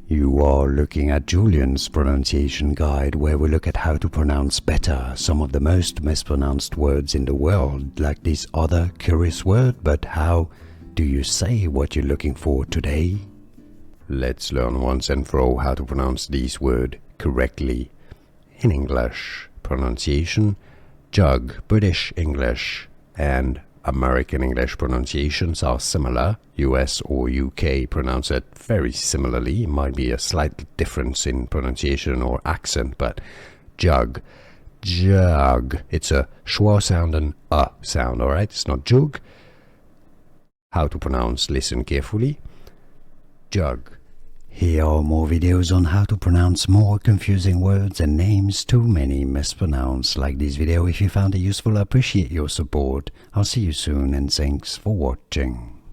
You are looking at Julian's pronunciation guide, where we look at how to pronounce better some of the most mispronounced words in the world, like this other curious word. But how do you say what you're looking for today? Let's learn once and for all how to pronounce this word correctly. In English, pronunciation, jug, British English, and American English pronunciations are similar. US or UK pronounce it very similarly. It might be a slight difference in pronunciation or accent, but jug, jug. It's a schwa sound and a sound, alright? It's not jug. How to pronounce, listen carefully. Jug. Here are more videos on how to pronounce more confusing words and names too many mispronounced. Like this video if you found it useful. I appreciate your support. I'll see you soon and thanks for watching.